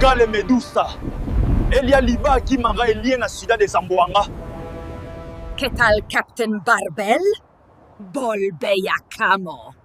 Kale Medusa. Elia Liba qui manga Elien na Sida de Zamboanga. ¿Qué tal, Captain Barbel? Volve a camo.